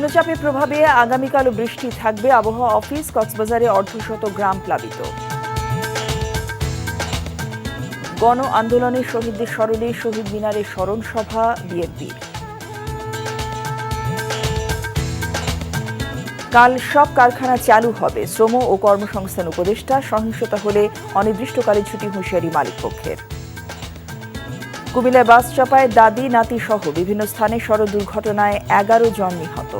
নিম্নচাপের প্রভাবে আগামীকালও বৃষ্টি থাকবে। আবহাওয়া অফিস। কক্সবাজারে অর্ধশত গ্রাম প্লাবিত। গণ আন্দোলনে শহীদদের স্মরণে শহীদ মিনারে স্মরণ সভা বিএনপির। কাল সব কারখানা চালু হবে। শ্রম ও কর্মসংস্থান উপদেষ্টা। সহিংসতা হলে অনির্দিষ্টকালীন ছুটি হুঁশিয়ারি মালিকপক্ষের। কুমিল্লায় বাস চাপায় দাদি নাতি সহ বিভিন্ন স্থানে সড়ক দুর্ঘটনায় 11 জন নিহত।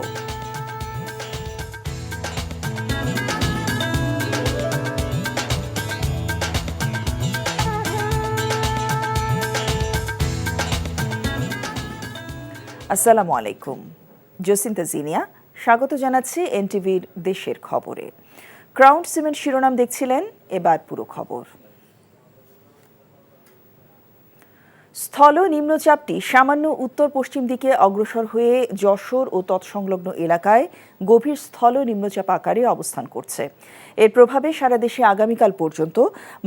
আসসালামু আলাইকুম। জসিন্তা জিনিয়া স্বাগত জানাচ্ছি এনটিভির দেশের খবরে। ক্রাউন সিমেন্ট শিরোনাম দেখছিলেন, এবার পুরো খবর। স্থল নিম্নচাপটি সামান্য উত্তর পশ্চিম দিকে অগ্রসর হয়ে যশোর ও তৎসংলগ্ন এলাকায় গভীর স্থল নিম্নচাপ আকারে অবস্থান করছে। এর প্রভাবে সারা দেশে আগামীকাল পর্যন্ত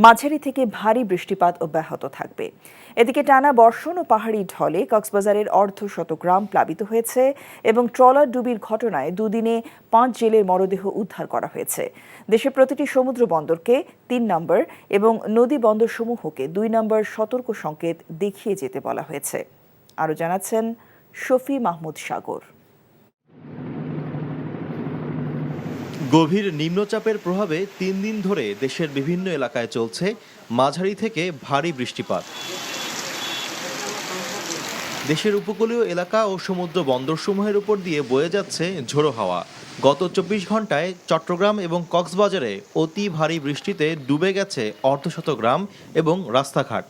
মাঝারি থেকে ভারী বৃষ্টিপাত অব্যাহত থাকবে। এদিকে টানা বর্ষণ ও পাহাড়ি ঢলে কক্সবাজারের অর্ধশত গ্রাম প্লাবিত হয়েছে এবং ট্রলার ডুবির ঘটনায় দুদিনে 5 জেলের মরদেহ উদ্ধার করা হয়েছে। দেশের প্রতিটি সমুদ্র বন্দরকে 3 নম্বর এবং নদী বন্দরসমূহকে 2 নম্বর সতর্ক সংকেত দেখিয়ে যেতে বলা হয়েছে। আরও জানাচ্ছেন শফি মাহমুদ সাগর। গভীর নিম্নচাপের প্রভাবে 3 দিন ধরে দেশের বিভিন্ন এলাকায় চলছে মাঝারি থেকে ভারী বৃষ্টিপাত। দেশের উপকূলীয় এলাকা ও সমুদ্র বন্দরসমূহের উপর দিয়ে বয়ে যাচ্ছে ঝোড়ো হাওয়া। গত 24 ঘন্টায় চট্টগ্রাম এবং কক্সবাজারে অতি ভারী বৃষ্টিতে ডুবে গেছে অর্ধশত গ্রাম এবং রাস্তাঘাট।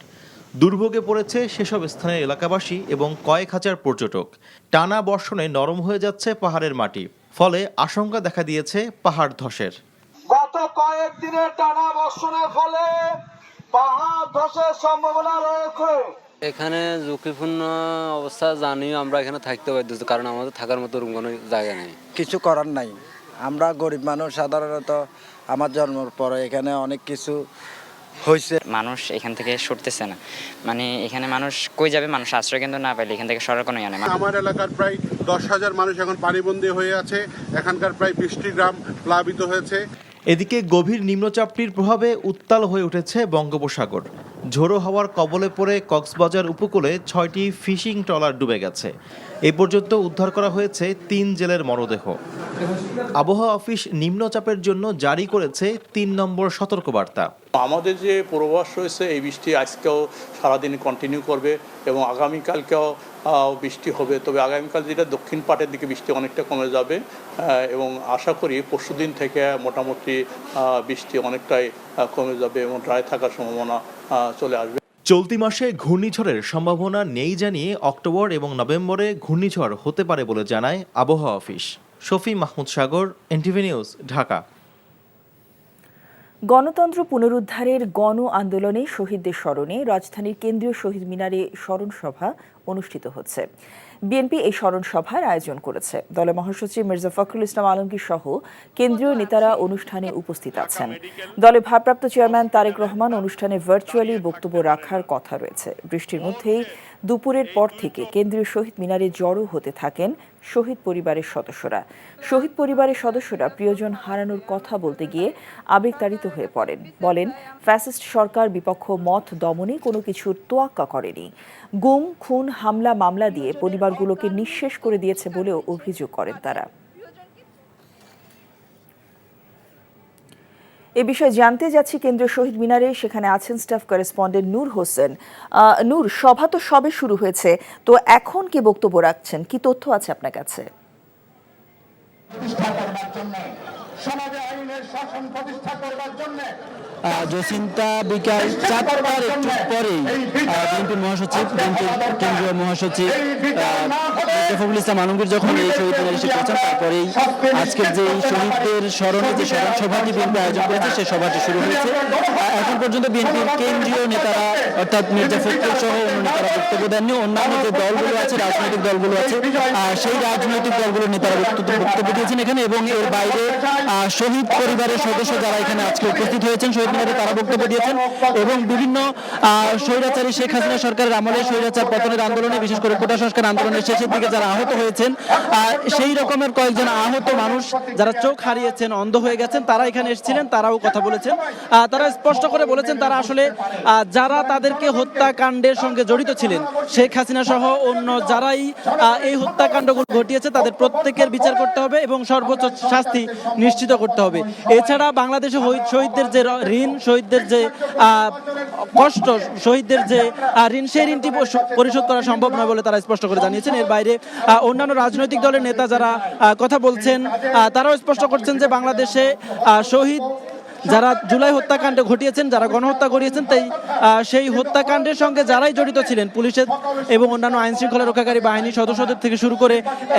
দুর্ভোগে পড়েছে সেসব স্থানের এলাকাবাসী এবং কয়েক হাজার পর্যটক। টানা বর্ষণে নরম হয়ে যাচ্ছে পাহাড়ের মাটি, ফলে আশঙ্কা দেখা দিয়েছে পাহাড় ধসের। গত কয়েক দিনের টানা বর্ষণের ফলে পাহাড় ধসের সম্ভাবনা রয়েছে। এখানে ঝুঁকিপূর্ণ অবস্থা জানিও আমরা এখানে থাকতে বাধ্য, কারণ আমাদের থাকার মতো রুম কোনো জায়গা নেই। কিছু করার নাই। আমরা গরিব মানুষ, সাধারণত আমার জন্মের পরে এখানে অনেক কিছু হয়েছে। মানুষ এখান থেকে সরতেছে না, মানে এখানে মানুষ কই যাবে, মানুষ আশ্রয় কেন্দ্র না পাইলে এখান থেকে সরার কোনো ইয়ে নেই। আমার এলাকার প্রায় 10,000 মানুষ এখন পানিবন্দী হয়ে আছে। এখানকার প্রায় 20টি গ্রাম প্লাবিত হয়েছে। এদিকে গভীর নিম্নচাপটির প্রভাবে উত্তাল হয়ে উঠেছে বঙ্গোপসাগর। ঝোড়ো হাওয়ার কবলে পড়ে কক্সবাজার উপকূলে 6টি ফিশিং ট্রলার ডুবে গেছে। এ পর্যন্ত উদ্ধার করা হয়েছে 3 জেলের মরদেহ। আবহাওয়া অফিস নিম্নচাপের জন্য জারি করেছে 3 নম্বর সতর্কবার্তা। আমাদের যে পূর্বাভাস রয়েছে, এই বৃষ্টি আজকেও সারাদিন কন্টিনিউ করবে এবং আগামীকালকেও বৃষ্টি হবে। তবে আগামীকাল যেটা দক্ষিণ পাটের দিকে বৃষ্টি অনেকটা কমে যাবে এবং আশা করি পরশুদিন থেকে মোটামুটি বৃষ্টি অনেকটাই কমে যাবে এবং ড্রাই থাকার সম্ভাবনা চলে আসবে। চলতি মাসে ঘূর্ণিঝড়ের সম্ভাবনা নেই জানিয়ে অক্টোবর এবং নভেম্বরে ঘূর্ণিঝড় হতে পারে বলে জানায় আবহাওয়া অফিস। শফি মাহমুদ সাগর, এনটিভি নিউজ, ঢাকা। গণতন্ত্র পুনরুদ্ধারের গণ আন্দোলনে শহীদদের স্মরণে রাজধানীর কেন্দ্রীয় শহীদ মিনারে স্মরণ সভা অনুষ্ঠিত হচ্ছে। বিএনপি এই স্মরণ সভার আয়োজন করেছে। দলের মহাসচিব মির্জা ফখরুল ইসলাম আলমগীর সহ কেন্দ্রীয় নেতারা অনুষ্ঠানে উপস্থিত আছেন। দলের ভারপ্রাপ্ত চেয়ারম্যান তারেক রহমান অনুষ্ঠানে ভার্চুয়ালি বক্তব্য রাখার কথা রয়েছে। বৃষ্টির মধ্যেই দুপুরের পর থেকে কেন্দ্রীয় শহীদ মিনারে জড়ো হতে থাকেন শহীদ পরিবারের সদস্যরা। শহীদ পরিবারের সদস্যরা প্রিয়জন হারানোর কথা বলতে গিয়ে আবেগতাড়িত হয়ে পড়েন। বলেন, ফ্যাসিস্ট সরকার বিপক্ষ মত দমনে কোনো কিছুর তোয়াক্কা করেনি। গুম, খুন, হামলা, মামলা দিয়ে পরিবারগুলোকে নিঃশেষ করে দিয়েছে বলেও অভিযোগ করেন তারা। এ বিষয়ে জানতে যাচ্ছি কেন্দ্রীয় শহীদ মিনারে, সেখানে আছেন স্টাফ করেসপন্ডেন্ট নূর হোসেন। নূর, সভা তো সবে শুরু হয়েছে, তো এখন কি বক্তব্য রাখছেন, কি তথ্য আছে আপনার কাছে? জসিন্তা, বিকাল 4টার একটু পরেই বিএনপির মহাসচিব, কেন্দ্রীয় মহাসচিব ফখরুল ইসলাম আলমগীর যখন এই শহীদ মিনারে এসে পৌঁছান, তারপরেই আজকের যে শহীদদের স্মরণে যে স্মরণ সভাটি বিএনপি আয়োজন করেছে সেই সভাটি শুরু হয়েছে। এখন পর্যন্ত বিএনপির কেন্দ্রীয় নেতারা অর্থাৎ মির্জা ফখরুল সহ অন্য নেতারা বক্তব্য দেননি। অন্যান্য যে দলগুলো আছে, রাজনৈতিক দলগুলো আছে, সেই রাজনৈতিক দলগুলোর নেতারা বক্তব্য দিয়েছেন এখানে। এবং এর বাইরে শহীদ পরিবার পরিবারের সদস্য যারা এখানে আজকে উপস্থিত হয়েছেন শহীদ মিনারে, তারা বক্তব্য দিয়েছেন এবং বিভিন্ন স্বৈরাচারী শেখ হাসিনা সরকারের আমলে স্বৈরাচার পতনের আন্দোলনে, বিশেষ করে কোটা সংস্কার আন্দোলনের শেষের দিকে যারা আহত হয়েছেন, সেই রকমের কয়েকজন আহত মানুষ যারা চোখ হারিয়েছেন, অন্ধ হয়ে গেছেন, তারা এখানে এসেছিলেন, তারাও কথা বলেছেন। তারা স্পষ্ট করে বলেছেন তারা আসলে যারা তাদেরকে হত্যাকাণ্ডের সঙ্গে জড়িত ছিলেন, শেখ হাসিনা সহ অন্য যারাই এই হত্যাকাণ্ডগুলো ঘটিয়েছে, তাদের প্রত্যেকের বিচার করতে হবে এবং সর্বোচ্চ শাস্তি নিশ্চিত করতে হবে। এছাড়া বাংলাদেশে শহীদদের যে ঋণ, শহীদদের যে কষ্ট, শহীদদের যে ঋণ, সেই ঋণটি পরিশোধ করা সম্ভব নয় বলে তারা স্পষ্ট করে জানিয়েছেন। এর বাইরে অন্যান্য রাজনৈতিক দলের নেতা যারা কথা বলছেন, তারাও স্পষ্ট করছেন যে বাংলাদেশে শহীদ যারা জুলাই হত্যাকাণ্ড ঘটিয়েছেন, যারা গণহত্যা করিয়েছেন, তাই সেই হত্যাকাণ্ডের সঙ্গে যারাই জড়িত ছিলেন, পুলিশের এবং অন্যান্য আইন শৃঙ্খলা রক্ষাকারী বাহিনীর সদস্যদের থেকে শুরু করে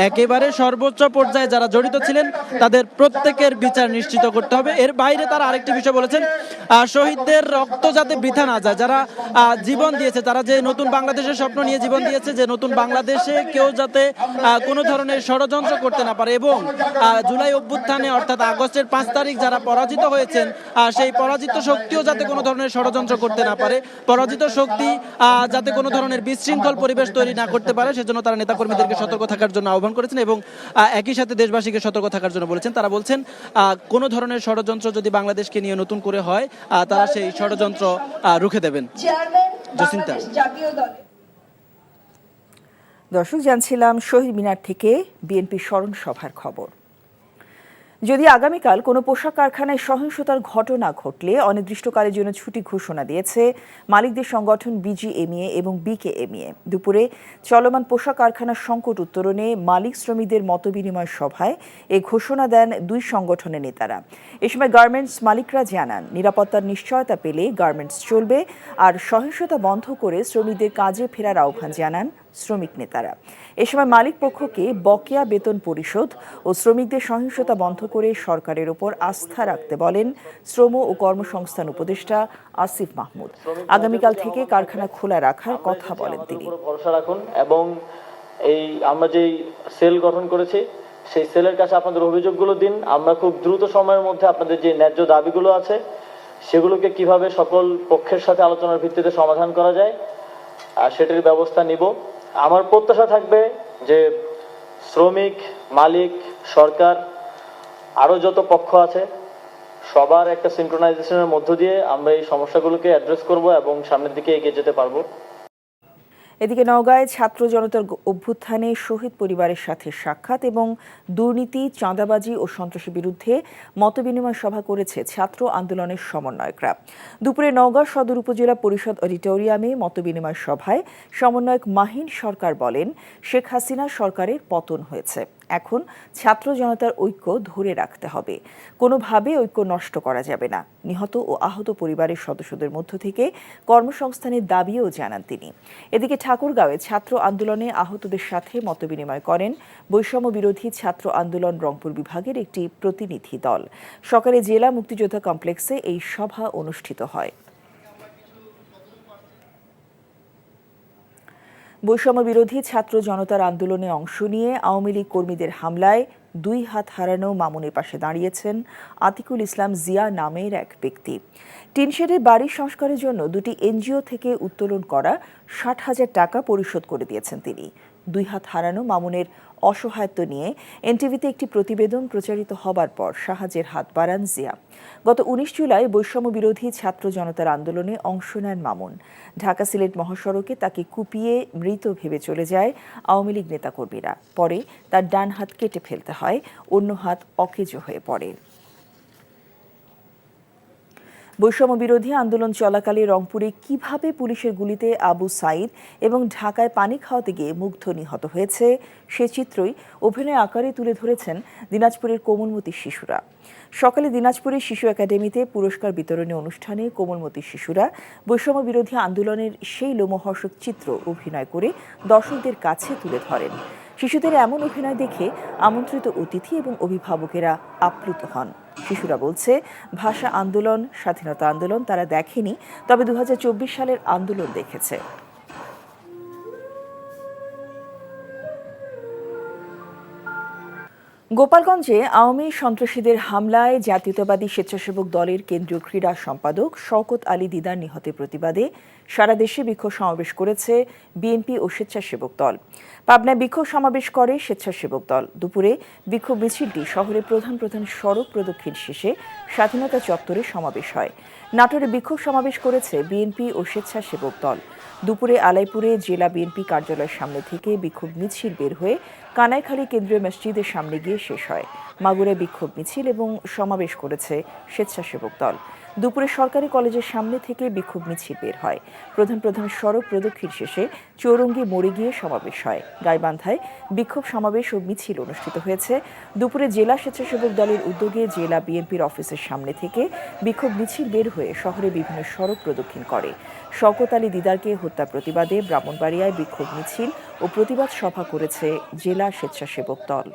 একেবারে সর্বোচ্চ পর্যায়ে যারা জড়িত ছিলেন, তাদের প্রত্যেকের বিচার নিশ্চিত করতে হবে। এর বাইরে তারা আরেকটি বিষয় বলেছেন, শহীদদের রক্ত যাতে বৃথা না যায়, যারা জীবন দিয়েছে, তারা যে নতুন বাংলাদেশের স্বপ্ন নিয়ে জীবন দিয়েছে, যে নতুন বাংলাদেশে কেউ যাতে কোনো ধরনের ষড়যন্ত্র করতে না পারে এবং জুলাই অভ্যুত্থানে অর্থাৎ আগস্টের 5 তারিখ যারা পরাজিত হয়েছেন, সেই পরাজিত শক্তিও যাতে কোনো ধরনের ষড়যন্ত্র করতে না পারে, পরাজিত শক্তি যাতে কোনো ধরনের বিশৃঙ্খল পরিবেশ তৈরি না করতে পারে, সেজন্য তারা নেতাকর্মীদেরকে সতর্ক থাকার জন্য আহ্বান করেছেন এবং একই সাথে দেশবাসীকে সতর্ক থাকার জন্য বলেছেন। তারা বলছেন কোনো ধরনের ষড়যন্ত্র যদি বাংলাদেশকে নিয়ে নতুন করে হয়, তারা সেই ষড়যন্ত্র রুখে দেবেন। জসিন্তা। দর্শক, জানছিলাম শহীদ মিনার থেকে বিএনপি স্মরণ সভার খবর। যদি আগামীকাল কোনো পোশাক কারখানায় সহিংসতার ঘটনা ঘটলে অনির্দিষ্টকালের জন্য ছুটি ঘোষণা দিয়েছে মালিকদের সংগঠন বিজিএমইএ এবং বিকেএমইএ। দুপুরে চলমান পোশাক কারখানার সংকট উত্তরণে মালিক শ্রমিকদের মতবিনিময় সভায় এ ঘোষণা দেন দুই সংগঠনের নেতারা। এ সময় গার্মেন্টস মালিকরা জানান, নিরাপত্তার নিশ্চয়তা পেলে গার্মেন্টস চলবে, আর সহিংসতা বন্ধ করে শ্রমিকদের কাজে ফেরার আহ্বান জানান শ্রমিক নেতারা। এ সময় মালিক পক্ষকে বকেয়া বেতন পরিশোধ ও শ্রমিকদের সহিংসতা বন্ধ করে সরকারের ওপর আস্থা রাখতে বলেন শ্রম ও কর্মসংস্থান উপদেষ্টা আসিফ মাহমুদ। আগামীকাল থেকে কারখানা খোলা রাখার কথা বলেন তিনি। ভরসা রাখুন এবং এই আমরা যে সেল গঠন করেছি, সেই সেলের কাছে আপনাদের অভিযোগগুলো দিন। আমরা খুব দ্রুত সময়ের মধ্যে আপনাদের যে ন্যায্য দাবিগুলো আছে সেগুলোকে কিভাবে সকল পক্ষের সাথে আলোচনার ভিত্তিতে সমাধান করা যায় সেটির ব্যবস্থা নিব। আমার প্রত্যাশা থাকবে যে শ্রমিক, মালিক, সরকার, আরো যত পক্ষ আছে সবার একটা সিনক্রোনাইজেশনের মধ্য দিয়ে আমরা এই সমস্যাগুলোকে অ্যাড্রেস করব এবং সামনের দিকে এগিয়ে যেতে পারবো। এদিকে নওগাঁয় ছাত্র জনতার অভ্যুত্থানে শহীদ পরিবারের সাথে সাক্ষাৎ এবং দুর্নীতি, চাঁদাবাজি ও সন্ত্রাসের বিরুদ্ধে মতবিনিময় সভা করেছে ছাত্র আন্দোলনের সমন্বয়করা। দুপুরে নওগাঁ সদর উপজেলা পরিষদ অডিটোরিয়ামে মতবিনিময় সভায় সমন্বয়ক মাহিন সরকার বলেন, শেখ হাসিনা সরকারের পতন হয়েছে, এখন ছাত্র জনতার ঐক্য ধরে রাখতে হবে, কোনোভাবে ঐক্য নষ্ট করা যাবে না। নিহত ও আহত পরিবারের সদস্যদের মধ্য থেকে কর্মসংস্থানের দাবিও জানান তিনি। এদিকে ঠাকুরগাঁওয়ে ছাত্র আন্দোলনে আহতদের সাথে মতবিনিময় করেন বৈষম্য বিরোধী ছাত্র আন্দোলন রংপুর বিভাগের একটি প্রতিনিধি দল। সকালে জেলা মুক্তিযোদ্ধা কমপ্লেক্সে এই সভা অনুষ্ঠিত হয়। বৈষম্য বিরোধী ছাত্র জনতার আন্দোলনে অংশ নিয়ে আওয়ামী লীগ কর্মীদের হামলায় 2 হাত হারানো মামুনের পাশে দাঁড়িয়েছেন আতিকুল ইসলাম জিয়া নামের এক ব্যক্তি। টিনশেডের বাড়ি সংস্কারের জন্য 2টি এনজিও থেকে উত্তোলন করা 60,000 টাকা পরিশোধ করে দিয়েছেন তিনি। 2 হাত হারানো মামুনের অসহায়ত্ব নিয়ে এনটিভিতে একটি প্রতিবেদন প্রচারিত হবার পর সাহায্যের হাত বাড়ান জিয়া। গত 19 জুলাই বৈষম্য বিরোধী ছাত্র জনতার আন্দোলনে অংশ নেন মামুন। ঢাকা সিলেট মহাসড়কে তাকে কুপিয়ে মৃত ভেবে চলে যায় আওয়ামী লীগ নেতাকর্মীরা। পরে তার ডান হাত কেটে ফেলতে হয়, অন্য হাত অকেজো হয়ে পড়ে। বৈষম্য বিরোধী আন্দোলন চলাকালে রংপুরে কিভাবে পুলিশের গুলিতে আবু সাইদ এবং ঢাকায় পানি খাওয়াতে গিয়ে মুগ্ধ নিহত হয়েছে সে চিত্রই অভিনয় আকারে তুলে ধরেছেন দিনাজপুরের কোমলমতি শিশুরা। সকালে দিনাজপুরের শিশু একাডেমিতে পুরস্কার বিতরণী অনুষ্ঠানে কোমলমতি শিশুরা বৈষম্য বিরোধী আন্দোলনের সেই লোমহর্ষক চিত্র অভিনয় করে দর্শকদের কাছে তুলে ধরেন। শিশুদের এমন অভিনয় দেখে আমন্ত্রিত অতিথি এবং অভিভাবকেরা আপ্লুত হন। শিশুরা বলছে, ভাষা আন্দোলন, স্বাধীনতা আন্দোলন তারা দেখেনি, তবে 2024 সালের আন্দোলন দেখেছে। গোপালগঞ্জে আওয়ামী সন্ত্রাসীদের হামলায় জাতীয়তাবাদী স্বেচ্ছাসেবক দলের কেন্দ্রীয় ক্রীড়া সম্পাদক শওকত আলী দিদার নিহতের প্রতিবাদে সারা দেশে বিক্ষোভ সমাবেশ করেছে বিএনপি ও স্বেচ্ছাসেবক দল। পাবনায় বিক্ষোভ সমাবেশ করে স্বেচ্ছাসেবক দল। দুপুরে বিক্ষোভ মিছিলটি শহরের প্রধান প্রধান সড়ক প্রদক্ষিণ শেষে স্বাধীনতা চত্বরে সমাবেশ হয়। নাটোরে বিক্ষোভ সমাবেশ করেছে বিএনপি ও স্বেচ্ছাসেবক দল। দুপুরে আলাইপুরে জেলা বিএনপি কার্যালয়ের সামনে থেকে বিক্ষোভ মিছিল বের হয়ে কানাইখালী কেন্দ্রীয় মসজিদের সামনে গিয়ে শেষ হয়। মাগুরায় বিক্ষোভ মিছিল এবং সমাবেশ করেছে স্বেচ্ছাসেবক দল। দুপুরে সরকারি কলেজের সামনে থেকে বিক্ষোভ মিছিল বের হয়। প্রধান প্রধান সড়ক প্রদক্ষিণ শেষে চৌরঙ্গি মোড়ে গিয়ে সমাবেশ হয়। গাইবান্ধায় বিক্ষোভ সমাবেশ ও মিছিল অনুষ্ঠিত হয়েছে। দুপুরে জেলা স্বেচ্ছাসেবক দলের উদ্যোগে জেলা বিএনপির অফিসের সামনে থেকে বিক্ষোভ মিছিল বের হয়ে শহরে বিভিন্ন সড়ক প্রদক্ষিণ করে। শওকত আলী দিদারকে হত্যার প্রতিবাদে ব্রাহ্মণবাড়িয়ায় বিক্ষোভ মিছিল ও প্রতিবাদ সভা করেছে জেলা স্বেচ্ছাসেবক দল।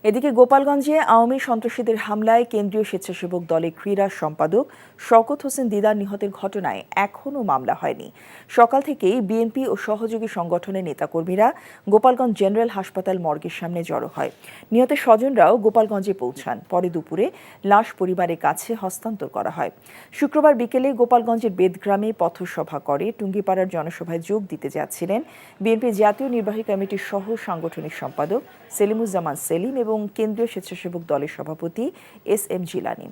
এদিকে গোপালগঞ্জে আওয়ামী সন্ত্রাসীদের হামলায় কেন্দ্রীয় স্বেচ্ছাসেবক দলের ক্রীড়া সম্পাদক শওকত হোসেন দিদার নিহতের ঘটনায় এখনও মামলা হয়নি। সকাল থেকেই বিএনপি ও সহযোগী সংগঠনের নেতাকর্মীরা গোপালগঞ্জ জেনারেল হাসপাতাল মর্গের সামনে জড়ো হয়। নিহতের স্বজনরাও গোপালগঞ্জে পৌঁছান। পরে দুপুরে লাশ পরিবারের কাছে হস্তান্তর করা হয়। শুক্রবার বিকেলে গোপালগঞ্জের বেদগ্রামে পথসভা করে টুঙ্গিপাড়ার জনসভায় যোগ দিতে যাচ্ছিলেন বিএনপির জাতীয় নির্বাহী কমিটির সহ সাংগঠনিক সম্পাদক সেলিমুজ্জামান সেলিম এবং কেন্দ্রীয় স্বেচ্ছাসেবক দলের সভাপতি এস.এম. জিলানি।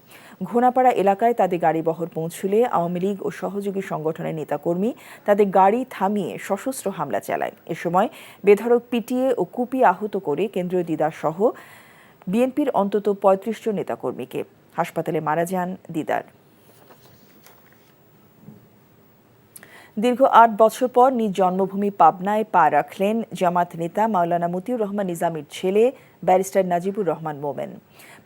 ঘোনাপাড়া এলাকায় তাদের গাড়িবহর পৌঁছলে আওয়ামী লীগ ও সহযোগী সংগঠনের নেতাকর্মী তাদের গাড়ি থামিয়ে সশস্ত্র হামলা চালায়। এ সময় বেধড়ক পিটিয়ে ও কুপিয়ে আহত করে কেন্দ্রীয় দিদার সহ বিএনপির অন্তত ৩৫ জন নেতাকর্মীকে। হাসপাতালে মারা যান দিদার। দীর্ঘ ৮ বছর পর নিজ জন্মভূমি পাবনায় পা রাখলেন জামাত নেতা মাওলানা মতিউর রহমান নিজামীর ছেলে ব্যারিস্টার নাজিবুর রহমান মোমেন।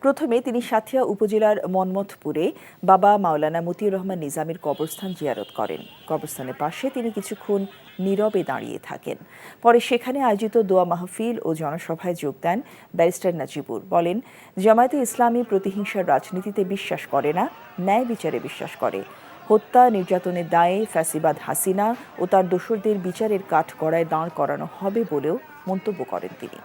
প্রথমে তিনি সাঁথিয়া উপজেলার মনমথপুরে বাবা মাওলানা মতিউর রহমান নিজামীর কবরস্থান জিয়ারত করেন। কবরস্থানের পাশে তিনি কিছুক্ষণ নীরবে দাঁড়িয়ে থাকেন। পরে সেখানে আয়োজিত দোয়া মাহফিল ও জনসভায় যোগ দেন ব্যারিস্টার নাজিবুর। বলেন, জামায়াতে ইসলামী প্রতিহিংসার রাজনীতিতে বিশ্বাস করে না, ন্যায় বিচারে বিশ্বাস করে। হত্যা নির্যাতনের দায়ে ফ্যাসিবাদ হাসিনা ও তার দোসরদের বিচারের কাঠগড়ায় দাঁড় করানো হবে বলেও মন্তব্য করেন তিনি।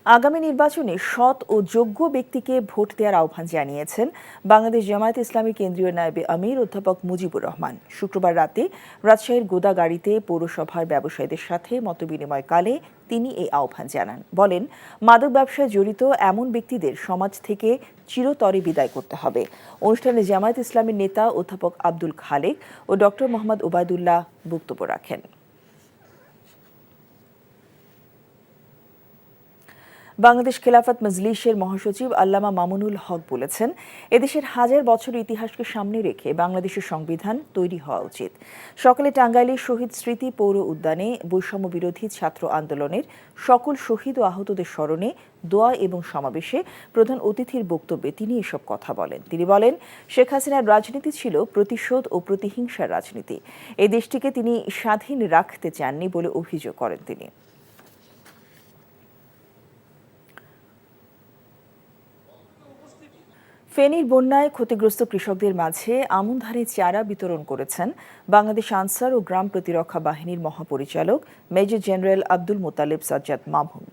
আগামী নির্বাচনে সৎ ও যোগ্য ব্যক্তিকে ভোট দেওয়ার আহ্বান জানিয়েছেন বাংলাদেশ জামায়াত ইসলামী কেন্দ্রীয় নায়েবে আমির অধ্যাপক মুজিবুর রহমান। শুক্রবার রাতে রাজশাহীর গোদাগাড়িতে পৌরসভার ব্যবসায়ীদের সাথে মতবিনিময়কালে তিনি এই আহ্বান জানান। বলেন, মাদক ব্যবসায় জড়িত এমন ব্যক্তিদের সমাজ থেকে চিরতরে বিদায় করতে হবে। অনুষ্ঠানে জামায়াত ইসলামীর নেতা অধ্যাপক আব্দুল খালেক ও ডক্টর মোহাম্মদ ওবায়দুল্লাহ বক্তব্য রাখেন। বাংলাদেশ খেলাফত মজলিসের মহাসচিব আল্লামা মামুনুল হক বলেছেন, এদেশের হাজার বছরের ইতিহাসকে সামনে রেখে বাংলাদেশের সংবিধান তৈরি হওয়া উচিত। সকালে টাঙ্গাইলের শহীদ স্মৃতি পৌর উদ্যানে বৈষম্য বিরোধী ছাত্র আন্দোলনের সকল শহীদ ও আহতদের স্মরণে দোয়া এবং সমাবেশে প্রধান অতিথির বক্তব্যে তিনি এসব কথা বলেন। তিনি বলেন, শেখ হাসিনার রাজনীতি ছিল প্রতিশোধ ও প্রতিহিংসার রাজনীতি। এই দেশটিকে তিনি স্বাধীন রাখতে চাননি বলে অভিযোগ করেন তিনি। ফেনীর বন্যায় ক্ষতিগ্রস্ত কৃষকদের মাঝে আমনধানের চারা বিতরণ করেছেন বাংলাদেশ আনসার ও গ্রাম প্রতিরক্ষা বাহিনীর মহাপরিচালক মেজর জেনারেল আব্দুল মোতালেব সাজ্জাদ মামুন।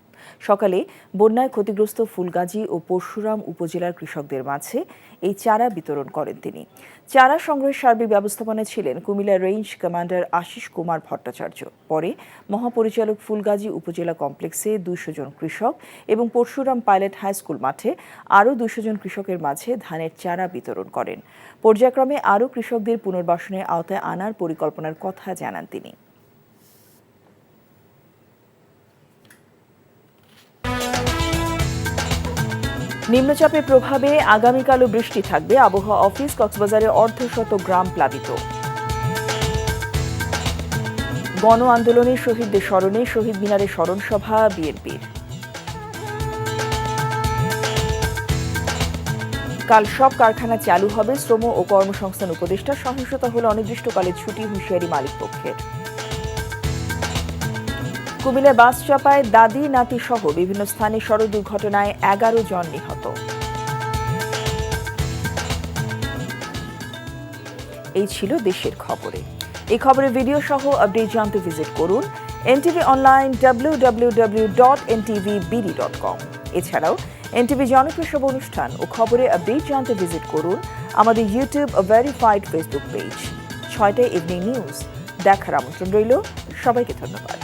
সকালে বন্যায় ক্ষতিগ্রস্ত ফুলগাজী ও পরশুরাম উপজেলার কৃষকদের মাঝে এই চারা বিতরণ করেন তিনি। চারা সংগ্রহের সার্বিক ব্যবস্থাপনায় ছিলেন কুমিল্লা রেঞ্জ কমান্ডার আশিস কুমার ভট্টাচার্য। পরে মহাপরিচালক ফুলগাজী উপজেলা কমপ্লেক্সে ২০০ জন কৃষক এবং পরশুরাম পাইলট হাই স্কুল মাঠে আরও ২০০ জন কৃষকের মাঝে ধানের চারা বিতরণ করেন। পর্যায়ক্রমে আরও কৃষকদের পুনর্বাসনের আওতায় আনার পরিকল্পনার কথা জানান তিনি। নিম্নচাপের প্রভাবে আগামীকালও বৃষ্টি থাকবে। আবহাওয়া অফিস কক্সবাজারে অর্ধশত গ্রাম প্লাবিত। গণ আন্দোলনে শহীদদের স্মরণে শহীদ মিনারে স্মরণ সভা বিএনপির। কাল সব কারখানা চালু হবে। শ্রম ও কর্মসংস্থান উপদেষ্টা, সহিংসতা হলে অনির্দিষ্টকালে ছুটি হুঁশিয়ারি মালিক পক্ষের। কুমিল্লায় বাস চাপায় দাদি নাতি সহ বিভিন্ন স্থানে সড়ক দুর্ঘটনায় 11 জন নিহত। এই ছিল দেশের খবরে। এই খবরের ভিডিও সহ আপডেট জানতে ভিজিট করুন এনটিভি অনলাইন www.ntvbd.com। এছাড়াও এনটিভি জনপ্রিয় সব অনুষ্ঠান ও খবরের আপডেট জানতে ভিজিট করুন আমাদের ইউটিউব ভেরিফাইড ফেসবুক পেজ। 6টায় ইভিনিং নিউজ দেখার আমন্ত্রণ রইল। সবাইকে ধন্যবাদ।